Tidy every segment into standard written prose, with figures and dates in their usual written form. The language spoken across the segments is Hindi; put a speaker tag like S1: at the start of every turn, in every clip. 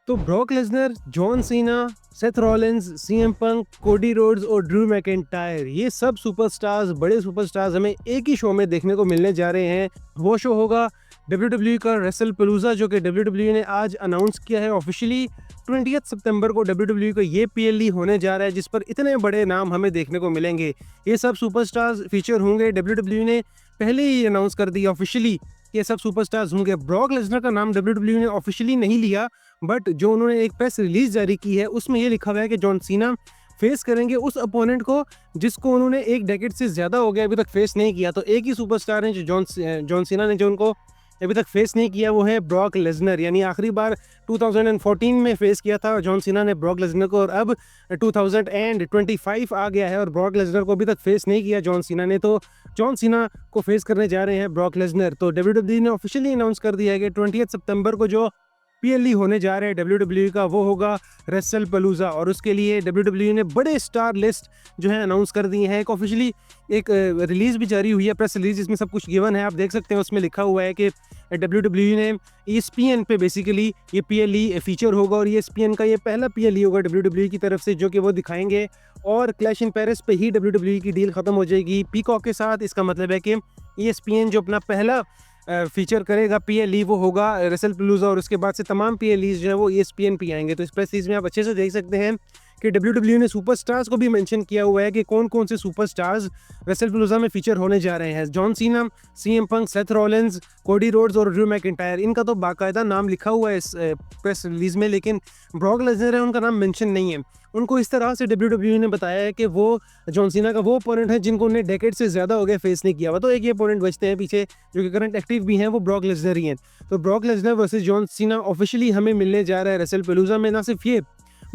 S1: तो Brock Lesnar, John Cena, Seth Rollins, CM Punk, Cody Rhodes और ड्रू मैकिंटायर, ये सब सुपरस्टार्स, बड़े सुपरस्टार्स हमें एक ही शो में देखने को मिलने जा रहे हैं। वो शो होगा WWE का रेसलपलूजा, जो कि WWE ने आज अनाउंस किया है ऑफिशियली। 20 सितंबर को WWE का ये PLE होने जा रहा है, जिस पर इतने बड़े नाम हमें देखने को मिलेंगे। ये सब सुपरस्टार्स फीचर होंगे। WWE ने पहले ही अनाउंस कर दिया ऑफिशियली कि ये सब सुपरस्टार्स होंगे। ब्रॉक लेसनर का नाम WWE ने ऑफिशियली नहीं लिया, बट जो उन्होंने एक प्रेस रिलीज जारी की है उसमें ये लिखा हुआ है कि जॉन सीना फेस करेंगे उस अपोनेंट को जिसको उन्होंने एक डेकेड से ज़्यादा हो गया अभी तक फेस नहीं किया। तो एक ही सुपरस्टार है जो जॉन सीना ने जो उनको अभी तक फेस नहीं किया, वो है ब्रॉक लेसनर। यानी आखिरी बार 2014 में फेस किया था जॉन सीना ने ब्रॉक लेसनर को, और अब 2025 आ गया है और ब्रॉक लेसनर को अभी तक फेस नहीं किया जॉन सीना ने। तो जॉन सीना को फेस करने जा रहे हैं ब्रॉक लेसनर। तो WWE ने ऑफिशियली अनाउंस कर दिया है कि 20 सितंबर को जो PLE होने जा रहा है WWE का, वो होगा रेसलपलूजा। और उसके लिए WWE ने बड़े स्टार लिस्ट जो है अनाउंस कर दी है। एक ऑफिशियली एक रिलीज भी जारी हुई है, प्रेस रिलीज, जिसमें सब कुछ गिवन है। आप देख सकते हैं उसमें लिखा हुआ है कि WWE ने ESPN पे बेसिकली ये PLE फीचर होगा, और ESPN का ये पहला PLE होगा WWE की तरफ से जो कि वो दिखाएंगे। और क्लैश इन पेरिस पे ही WWE की डील खत्म हो जाएगी पीकॉक के साथ। इसका मतलब है कि ESPN जो अपना पहला फीचर करेगा PLE वो होगा रेसलपलूजा, और उसके बाद से तमाम PLEs जो है वो ESPN पे आएंगे। तो इस प्रेस रिलीज में आप अच्छे से देख सकते हैं कि WWE ने सुपरस्टार्स को भी मेंशन किया हुआ है कि कौन कौन से सुपरस्टार्स रेसलपलूजा में फीचर होने जा रहे हैं। John Cena, CM Punk, Seth Rollins, Cody Rhodes और ड्रू मैकिंटायर, इनका तो बाकायदा नाम लिखा हुआ है इस प्रेस रिलीज में, लेकिन ब्रॉक लेसनर है उनका नाम मेंशन नहीं है। उनको इस तरह से WWE ने बताया है कि वो जॉन सीना का वो अपोनेंट है जिनको उन्हें डेकेड से ज़्यादा हो गया फेस नहीं किया हुआ। तो एक ही अपोनेंट बचते हैं पीछे जो कि करंट एक्टिव भी हैं, वो ब्रॉक लेसनर ही हैं। तो Brock Lesnar versus John Cena officially हमें मिलने जा रहा है रेसलपलूजा में। ना सिर्फ ये,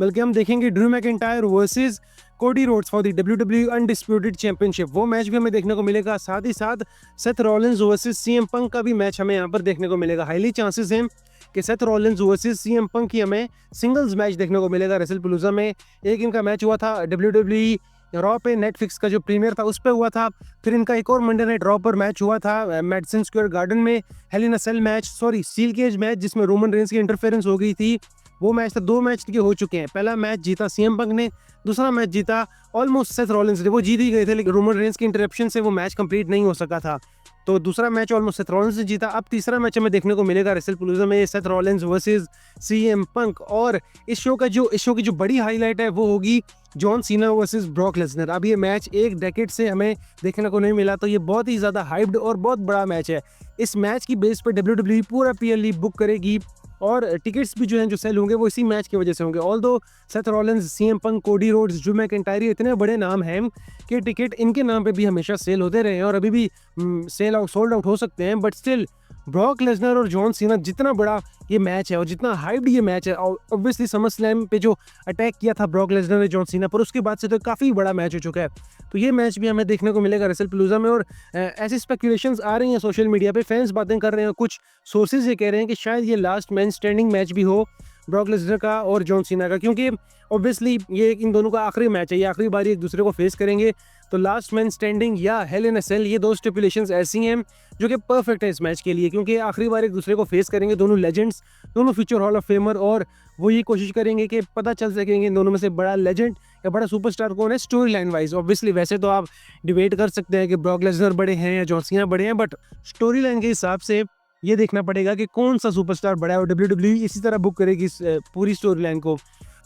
S1: बल्कि हम देखेंगे Drew McIntyre versus Cody Rhodes for the WWE undisputed championship, वो मैच भी हमें देखने को मिलेगा। साथ ही साथ Seth Rollins versus CM Punk का भी मैच हमें यहाँ पर देखने को मिलेगा। हाईली चांसेस हैं कि Seth Rollins versus CM Punk की हमें सिंगल्स मैच देखने को मिलेगा रेसलपलूजा में। एक इनका मैच हुआ था WWE रॉ पे, नेटफ्लिक्स का जो प्रीमियर था उस पर हुआ था। फिर इनका एक और मंडे नाइट रॉ पर मैच हुआ था मैडिसन स्क्वायर गार्डन में, Hell in a Cell match, sorry steel cage match, जिसमें रोमन रेंस की इंटरफेरेंस हो गई थी। वो मैच था, दो मैच के हो चुके हैं। पहला मैच जीता सीएम पंक ने, दूसरा मैच जीता ऑलमोस्ट सेथ रॉलिंस ने। वो जीत ही गए थे लेकिन रोमन रेंस की इंटरप्शन से वो मैच कंप्लीट नहीं हो सका था। तो दूसरा मैच ऑलमोस्ट सेथ रॉलिंस ने जीता। अब तीसरा मैच हमें देखने को मिलेगा रेसलपलूजा में, Seth Rollins versus CM Punk. और इस शो की जो बड़ी हाईलाइट है वो होगी John Cena versus Brock Lesnar. अब ये मैच एक डेकेड से हमें देखने को नहीं मिला, तो ये बहुत ही ज़्यादा हाइप्ड और बहुत बड़ा मैच है। इस मैच की बेस पर WWE पूरा PLE बुक करेगी, और टिकट्स भी जो हैं जो सेल होंगे वो इसी मैच की वजह से होंगे। Although Seth Rollins, CM Punk, Cody Rhodes, Drew McIntyre इतने बड़े नाम हैं कि टिकट इनके नाम पे भी हमेशा सेल होते रहे हैं और अभी भी सेल आउट, सोल्ड आउट हो सकते हैं। बट स्टिल ब्रॉक लेसनर और जॉन सीना, जितना बड़ा ये मैच है और जितना हाइप्ड ये मैच है, ऑब्वियसली समर स्लैम पे जो अटैक किया था ब्रॉक लेसनर ने जॉन सीना पर, उसके बाद से तो काफ़ी बड़ा मैच हो चुका है। तो ये मैच भी हमें देखने को मिलेगा रेसलपलूजा में। और ऐसी स्पेकुलेशंस आ रही हैं सोशल मीडिया पे, फैंस बातें कर रहे हैं, कुछ सोर्सेज ये कह रहे हैं कि शायद ये लास्ट मैन स्टैंडिंग मैच भी हो ब्रॉक लेसनर का और जॉन सीना का, क्योंकि ऑब्वियसली ये इन दोनों का आखिरी मैच है, ये आखिरी बार एक दूसरे को फेस करेंगे। तो लास्ट मैन स्टैंडिंग या हेल इन अ सेल, ये दो स्टिपुलेशंस ऐसी हैं जो कि परफेक्ट है इस मैच के लिए, क्योंकि आखिरी बार एक दूसरे को फेस करेंगे दोनों लेजेंड्स, दोनों फ्यूचर हॉल ऑफ फेमर, और वो ये कोशिश करेंगे कि पता चल सकेंगे इन दोनों में से बड़ा लेजेंड या बड़ा सुपरस्टार कौन है स्टोरी लाइन वाइज। ऑब्वियसली वैसे तो आप डिबेट कर सकते हैं कि ब्रॉक लेसनर बड़े हैं या जॉन सीना बड़े हैं, बट स्टोरी लाइन के हिसाब से ये देखना पड़ेगा कि कौन सा सुपरस्टार बड़ा है, और WWE इसी तरह बुक करेगी इस पूरी स्टोरी लाइन को।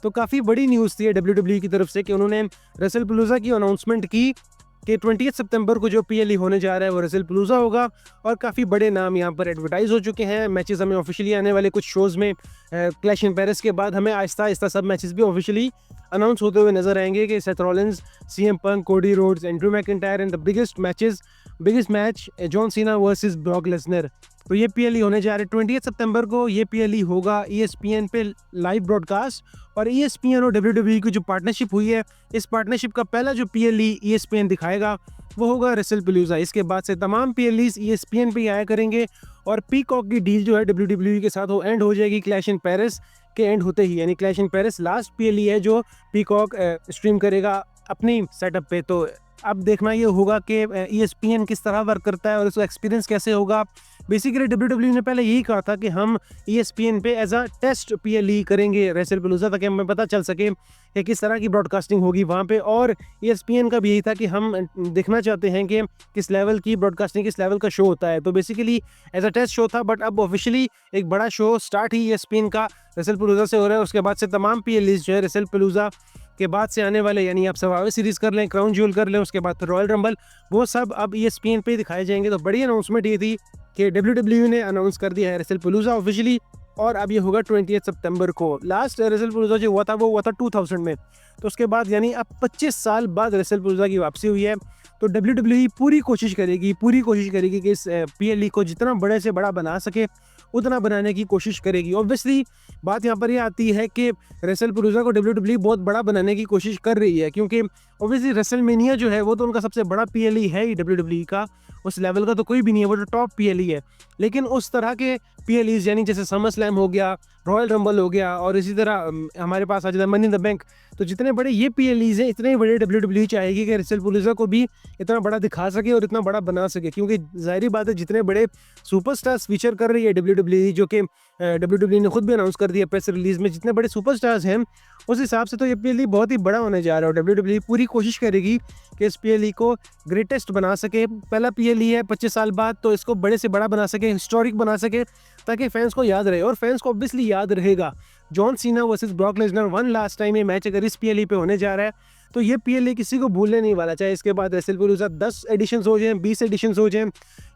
S1: तो काफ़ी बड़ी न्यूज़ थी WWE की तरफ से कि उन्होंने रेसलपलूजा की अनाउंसमेंट की कि 20 सितंबर को जो PLE होने जा रहा है वो रेसलपलूजा होगा, और काफ़ी बड़े नाम यहाँ पर एडवर्टाइज हो चुके हैं। मैचेस हमें ऑफिशियली आने वाले कुछ शोज़ में, क्लैश इन पेरिस के बाद हमें आहिस्ता आहिस्ता सब मैचेस भी ऑफिशियली अनाउंस होते हुए नजर आएंगे कि Seth Rollins, CM Punk, Cody Rhodes and Drew McIntyre and the biggest match John Cena versus Brock Lesnar. तो ये PLE होने जा रहे हैं 20 सितंबर को। ये PLE होगा ESPN पे लाइव ब्रॉडकास्ट, और ESPN और WWE की जो पार्टनरशिप हुई है, इस पार्टनरशिप का पहला जो PLE ESPN दिखाएगा वो होगा रेसलपलूजा। इसके बाद से तमाम PLEs ESPN पे आया करेंगे, और पीकॉक की डील जो है WWE के साथ वो एंड हो जाएगी क्लैश इन पेरिस के एंड होते ही। यानी clash in Paris last PLE है जो पीकॉक स्ट्रीम करेगा अपनी सेटअप पे। तो अब देखना ये होगा कि ESPN किस तरह वर्क करता है और उसका एक्सपीरियंस कैसे होगा, बेसिकली डब्ल्यूडब्ल्यू ने पहले यही कहा था कि हम ESPN पे एज अ टेस्ट PLE करेंगे रेसलपलूजा, ताकि हमें पता चल सके कि किस तरह की ब्रॉडकास्टिंग होगी वहाँ पे। और ESPN का भी यही था कि हम देखना चाहते हैं कि किस लेवल की ब्रॉडकास्टिंग, किस लेवल का शो होता है। तो basically as a test show था, बट अब ऑफिशियली एक बड़ा शो स्टार्ट ही ESPN का रेसलपलूजा से हो रहा है। उसके बाद से तमाम PLEs जो है रेसलपलूजा के बाद से आने वाले, यानी आप सर्वाइवर सीरीज कर लें, क्राउन ज्वेल कर लें, उसके बाद फिर रॉयल रंबल, वो सब अब ESPN पे दिखाए जाएंगे। तो बड़ी अनाउंसमेंट ये थी कि डब्ल्यूडब्ल्यू ने अनाउंस कर दिया है रेसलपलूजा ऑफिशियली, और अब ये होगा 20 सितंबर को। लास्ट रेसलपलूजा जो हुआ था वो हुआ था 2000 में। तो उसके बाद यानी अब 25 साल बाद रेसलपलूजा की वापसी हुई है। तो डब्ल्यूडब्ल्यू पूरी कोशिश करेगी कि इस PLE को जितना बड़े से बड़ा बना सके उतना बनाने की कोशिश करेगी। ऑब्वियसली बात यहाँ पर ये आती है कि रेसलपलूजा को डब्ल्यूडब्ल्यू बहुत बड़ा बनाने की कोशिश कर रही है, क्योंकि ऑब्वियसली रेसलमेनिया जो है वो तो उनका सबसे बड़ा PLE है ही डब्ल्यूडब्ल्यू का। उस लेवल का तो कोई भी नहीं है, वो तो टॉप PLE है। लेकिन उस तरह के PLEs यानी जैसे समर स्लैम हो गया, रॉयल रंबल हो गया, और इसी तरह हमारे पास आ जाता है मनी इन द बैंक, तो जितने बड़े ये PLEs हैं, इतने बड़े डब्ल्यूडब्ल्यू चाहेगी कि रेसलपलूजा को भी इतना बड़ा दिखा सके और इतना बड़ा बना सके। क्योंकि जाहिर बात है जितने बड़े सुपरस्टार्स फीचर कर रही है डब्ल्यूडब्ल्यू, जो कि डब्ल्यूडब्ल्यू ने खुद भी अनाउंस कर दिया प्रेस रिलीज में, जितने बड़े सुपरस्टार्स हैं उस हिसाब से तो ये PLE बहुत ही बड़ा होने जा रहा है। और डब्ल्यूडब्ल्यू पूरी कोशिश करेगी कि इस PLE को ग्रेटेस्ट बना सके। पहला PLE है 25 साल बाद, तो इसको बड़े से बड़ा बना सके, हिस्टोरिक बना सके, ताकि फैंस को याद रहे। और फैंस को ऑब्वियसली याद रहेगा John Cena versus Brock Lesnar one last time ये मैच अगर इस PLE पे होने जा रहा है, तो ये PLE किसी को भूलने नहीं वाला। चाहे इसके बाद रेसलपलूजा 10 एडिशंस हो जाएं, 20 एडिशंस हो जाएं,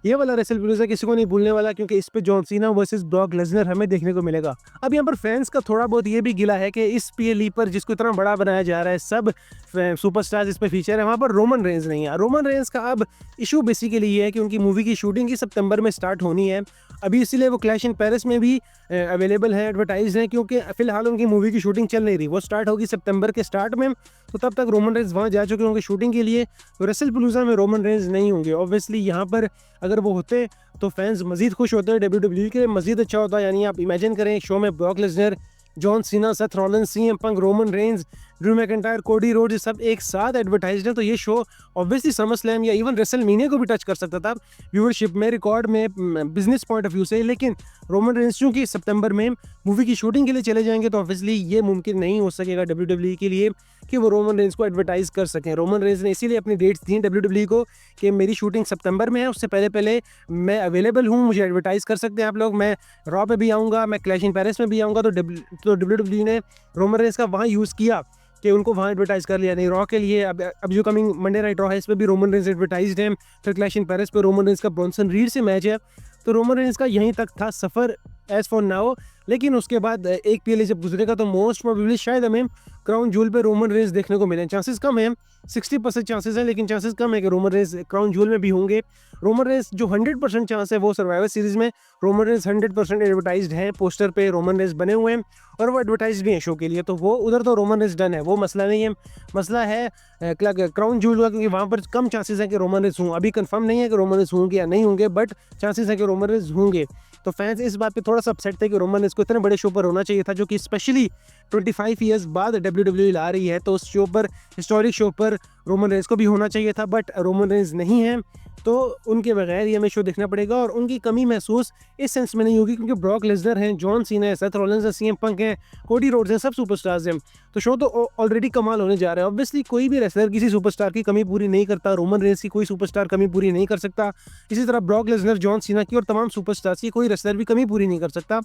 S1: ये वाला रेसलपलूजा किसी को नहीं भूलने वाला, क्योंकि इस पे John Cena versus Brock Lesnar हमें देखने को मिलेगा। अब यहाँ पर फैंस का थोड़ा बहुत ये भी गिला है कि इस PLE पर जिसको इतना बड़ा बनाया जा रहा है, सब सुपरस्टार्स इस पे फीचर है, वहाँ पर रोमन रेंज नहीं है। रोमन रेंज का अब इशू बेसिकली ये है कि उनकी मूवी की शूटिंग ही सितंबर में स्टार्ट होनी है अभी, इसीलिए वो क्लैश इन पेरिस में भी अवेलेबल है, एडवर्टाइज है, क्योंकि फिलहाल उनकी मूवी की शूटिंग चल नहीं रही, वो स्टार्ट होगी सितंबर के स्टार्ट में। तो तब तक रोमन रेंज वहाँ जा चुके होंगे शूटिंग के लिए, तो रेसलपलूजा में रोमन रेंज नहीं होंगे। ऑब्वियसली यहाँ पर अगर वो होते तो फैंस मजीद खुश होते हैं, डब्ल्यूडब्ल्यू के लिए मजीद अच्छा होता। यानी आप इमेजिन करें शो में Brock Lesnar, John Cena, Seth Rollins, CM Punk, Roman Reigns, Drew McIntyre, Cody Rhodes सब एक साथ एडवर्टाइज्ड है। तो ये शो ऑब्वियसली समर स्लैम या इवन रेसलमेनिया को भी टच कर सकता था व्यूअरशिप में, रिकॉर्ड में, बिजनेस पॉइंट ऑफ व्यू से। लेकिन रोमन रेंज चूँकि सितंबर में मूवी की शूटिंग के लिए चले जाएंगे, तो ऑब्वियसली ये मुमकिन नहीं हो सकेगा डब्ल्यूडब्ल्यू के लिए कि वो रोमन रेंज को एडवर्टाइज कर सकें। रोमन रेंज ने इसीलिए अपनी डेट्स दी डब्ल्यूडब्ल्यू को कि मेरी शूटिंग सितंबर में है, उससे पहले मैं अवेलेबल हूँ, मुझे एडवर्टाइज कर सकते हैं आप लोग, मैं रॉ पे भी आऊँगा, मैं क्लैश इन पेरिस में भी आऊँगा। तो डब्ल्यूडब्ल्यू ने रोमन रेंज का वहाँ यूज़ किया कि उनको वहाँ एडवर्टाइज कर लिया। नहीं, रॉ के लिए अब जो कमिंग मंडे नाइट रॉ है, इस पर भी रोमन रेंज एडवर्टाइज्ड है। फिर क्लैश इन पेरिस पे रोमन रेंज का ब्रॉन्सन रीड से मैच है, तो रोमन रेंज का यहीं तक था सफ़र एज फॉर नाउ। लेकिन उसके बाद एक PLE जब गुजरेगा तो मोस्ट प्रोबेबली शायद हमें क्राउन जूल पे रोमन रेंज देखने को मिले। चांसेस कम है, 60% चांसेस है, लेकिन चांसेस कम है कि रोमन रेंज क्राउन जूल में भी होंगे। रोमन रेंज जो 100% चांस है वो सर्वाइवर सीरीज में रोमन रेंज 100% एडवर्टाइज्ड है, पोस्टर पे रोमन रेंज बने हुए हैं और वो एडवर्टाइज भी हैं शो के लिए, तो वो उधर तो रोमन रेंज डन है, वो मसला नहीं है। मसला है क्राउन जूल का, क्योंकि वहाँ पर कम चांसेस है कि रोमन रेंज हों। अभी कंफर्म नहीं है कि रोमन रेंज होंगे या नहीं होंगे, बट चांसेस है कि रोमन रेंज होंगे। तो फैंस इस बात पे थोड़ा सा अपसेट थे कि रोमन रेंज को इतने बड़े शो पर होना चाहिए था, जो कि स्पेशली 25 ईयर्स बाद डब्ल्यूडब्ल्यू ला रही है, तो उस शो पर, हिस्टोरिक शो पर रोमन रेंज को भी होना चाहिए था, बट रोमन रेंज नहीं है, तो उनके बगैर ये हमें शो देखना पड़ेगा। और उनकी कमी महसूस इस सेंस में नहीं होगी, क्योंकि ब्रॉक लेसनर हैं, जॉन सीना है, सेथ रॉलिंस है, CM पंक हैं, कोडी रोड्स हैं, सब सुपरस्टार्स हैं। तो शो तो ऑलरेडी कमाल होने जा रहा है। ऑब्वियसली कोई भी रेसलर किसी सुपरस्टार की कमी पूरी नहीं करता, रोमन रेंज की कोई सुपरस्टार कमी पूरी नहीं कर सकता, इसी तरह ब्रॉक लेसनर, जॉन सीना की और तमाम सुपरस्टार्स की कोई रेसलर भी कमी पूरी नहीं कर सकता।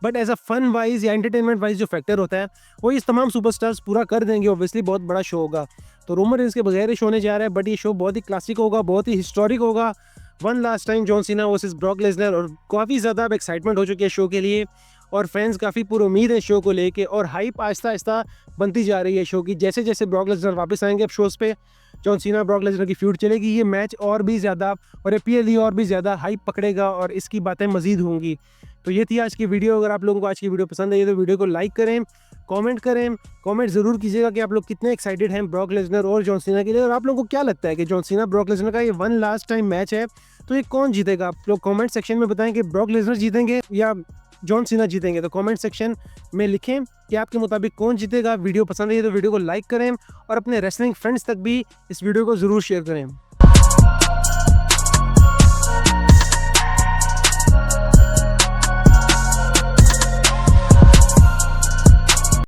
S1: But as a fun wise या एंटरटेनमेंट वाइज जो फैक्टर होता है वो इस तमाम सुपरस्टार्स पूरा कर देंगे। ऑब्वियसली बहुत बड़ा शो होगा, तो रोमन रेंज के बगैर ये शो होने जा रहा है, बट ये शो बहुत ही क्लासिक होगा, बहुत ही हिस्टोरिक होगा। One last time John Cena versus Brock Lesnar, और काफ़ी ज़्यादा अब एक्साइटमेंट हो चुकी है शो के लिए, और फैंस काफ़ी पुरुमीद है शो को लेके, और हाइप आहिस्ता आहिस्ता बनती जा रही है शो की। जैसे जैसे ब्रॉक लेसनर वापस आएंगे अब शोज़ पे, जॉन सीना ब्रॉक लेसनर की फ्यूड चलेगी, ये मैच और भी ज़्यादा और ये PLE और भी ज़्यादा हाइप पकड़ेगा और इसकी बातें मज़ीद होंगी। तो ये थी आज की वीडियो। अगर आप लोगों को आज की वीडियो पसंद आई तो वीडियो को लाइक करें, कमेंट करें, कमेंट ज़रूर कीजिएगा कि आप लोग कितने एक्साइटेड हैं ब्रॉक लेसनर और जॉन सीना के लिए, और आप लोगों को क्या लगता है कि जॉन सीना ब्रॉक लेसनर का ये वन लास्ट टाइम मैच है, तो ये कौन जीतेगा। आप लोग कमेंट सेक्शन में बताएं कि ब्रॉक लेसनर जीतेंगे या जॉन सीना जीतेंगे। तो कमेंट सेक्शन में लिखें कि आपके मुताबिक कौन जीतेगा। वीडियो पसंद आई तो वीडियो को लाइक करें और अपने रेसलिंग फ्रेंड्स तक भी इस वीडियो को ज़रूर शेयर करें।